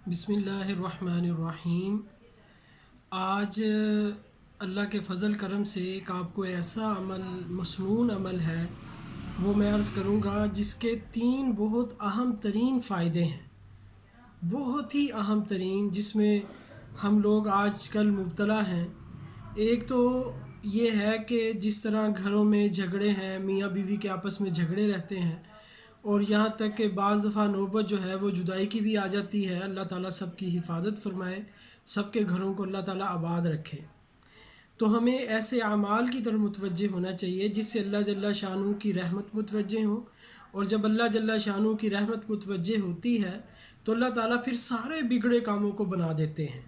بسم اللہ الرحمن الرحیم۔ آج اللہ کے فضل کرم سے ایک آپ کو ایسا عمل، مسنون عمل ہے، وہ میں عرض کروں گا جس کے 3 بہت اہم ترین فائدے ہیں، بہت ہی اہم ترین، جس میں ہم لوگ آج کل مبتلا ہیں۔ ایک تو یہ ہے کہ جس طرح گھروں میں جھگڑے ہیں، میاں بیوی کے آپس میں جھگڑے رہتے ہیں، اور یہاں تک کہ بعض دفعہ نوبت جو ہے وہ جدائی کی بھی آ جاتی ہے۔ اللہ تعالیٰ سب کی حفاظت فرمائے، سب کے گھروں کو اللہ تعالیٰ آباد رکھے۔ تو ہمیں ایسے اعمال کی طرف متوجہ ہونا چاہیے جس سے اللہ جل شانہ کی رحمت متوجہ ہوں، اور جب اللہ جل شانہ کی رحمت متوجہ ہوتی ہے تو اللہ تعالیٰ پھر سارے بگڑے کاموں کو بنا دیتے ہیں۔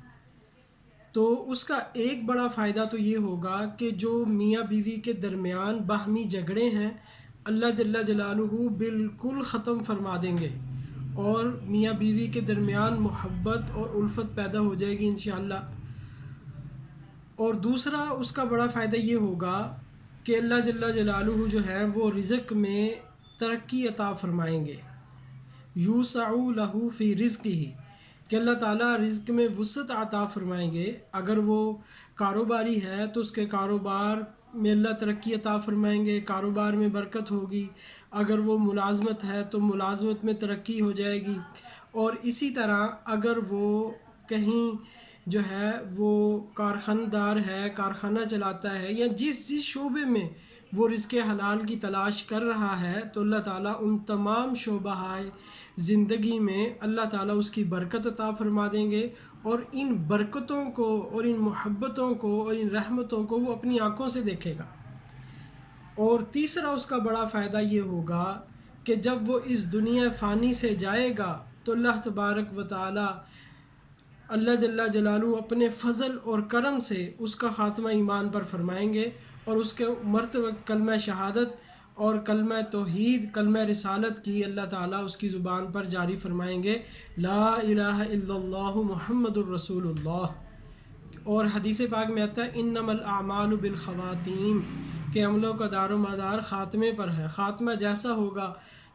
تو اس کا ایک بڑا فائدہ تو یہ ہوگا کہ جو میاں بیوی کے درمیان باہمی جھگڑے ہیں، اللہ جل جلالہ بالکل ختم فرما دیں گے، اور میاں بیوی کے درمیان محبت اور الفت پیدا ہو جائے گی انشاءاللہ۔ اور دوسرا اس کا بڑا فائدہ یہ ہوگا کہ اللہ جل جلالہ جو ہے وہ رزق میں ترقی عطا فرمائیں گے، یوسع لہ فی رزقہ، کہ اللہ تعالیٰ رزق میں وسعت عطا فرمائیں گے۔ اگر وہ کاروباری ہے تو اس کے کاروبار میں اللہ ترقی عطا فرمائیں گے، کاروبار میں برکت ہوگی۔ اگر وہ ملازمت ہے تو ملازمت میں ترقی ہو جائے گی، اور اسی طرح اگر وہ کہیں جو ہے وہ کارخانہ دار ہے، کارخانہ چلاتا ہے، یا جس شعبے میں وہ رزق حلال کی تلاش کر رہا ہے، تو اللہ تعالیٰ ان تمام شعبۂ زندگی میں اللہ تعالیٰ اس کی برکت عطا فرما دیں گے، اور ان برکتوں کو اور ان محبتوں کو اور ان رحمتوں کو وہ اپنی آنکھوں سے دیکھے گا۔ اور تیسرا اس کا بڑا فائدہ یہ ہوگا کہ جب وہ اس دنیا فانی سے جائے گا تو اللہ تبارک و تعالی، اللہ جل جلالہ اپنے فضل اور کرم سے اس کا خاتمہ ایمان پر فرمائیں گے، اور اس کے مرتے وقت کلمہ شہادت اور کلمہ توحید، کلمہ رسالت کی اللہ تعالیٰ اس کی زبان پر جاری فرمائیں گے، لا الہ الا اللہ محمد الرسول اللہ۔ اور حدیث پاک میں آتا ہے انما الاعمال بالخواتیم، کہ عملوں کا دار و مدار خاتمے پر ہے، خاتمہ جیسا ہوگا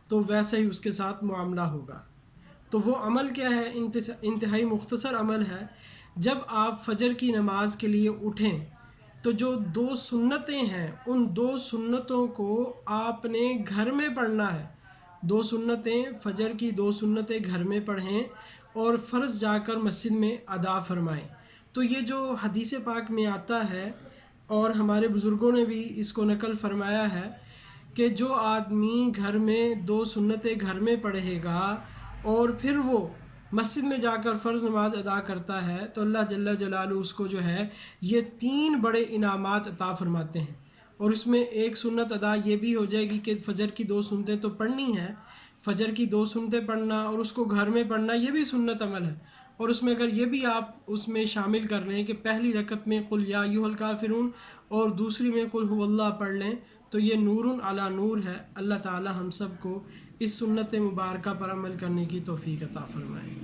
تو ویسا ہی اس کے ساتھ معاملہ ہوگا۔ تو وہ عمل کیا ہے؟ انتہائی مختصر عمل ہے۔ جب آپ فجر کی نماز کے لیے اٹھیں تو جو 2 سنتیں ہیں، ان 2 سنتوں کو آپ نے گھر میں پڑھنا ہے۔ 2 سنتیں، فجر کی 2 سنتیں گھر میں پڑھیں، اور فرض جا کر مسجد میں ادا فرمائیں۔ تو یہ جو حدیث پاک میں آتا ہے، اور ہمارے بزرگوں نے بھی اس کو نقل فرمایا ہے، کہ جو آدمی گھر میں 2 سنتیں گھر میں پڑھے گا اور پھر وہ مسجد میں جا کر فرض نماز ادا کرتا ہے، تو اللہ جل جلالہ اس کو جو ہے یہ 3 بڑے انعامات عطا فرماتے ہیں۔ اور اس میں ایک سنت ادا یہ بھی ہو جائے گی کہ فجر کی 2 سنتیں تو پڑھنی ہیں، فجر کی 2 سنتیں پڑھنا اور اس کو گھر میں پڑھنا یہ بھی سنت عمل ہے۔ اور اس میں اگر یہ بھی آپ اس میں شامل کر لیں کہ پہلی رکعت میں قل یا ایھا الکافرون اور دوسری میں قل ھو اللہ پڑھ لیں، تو یہ نور علی نور ہے۔ اللہ تعالی ہم سب کو اس سنت مبارکہ پر عمل کرنے کی توفیق عطا فرمائے۔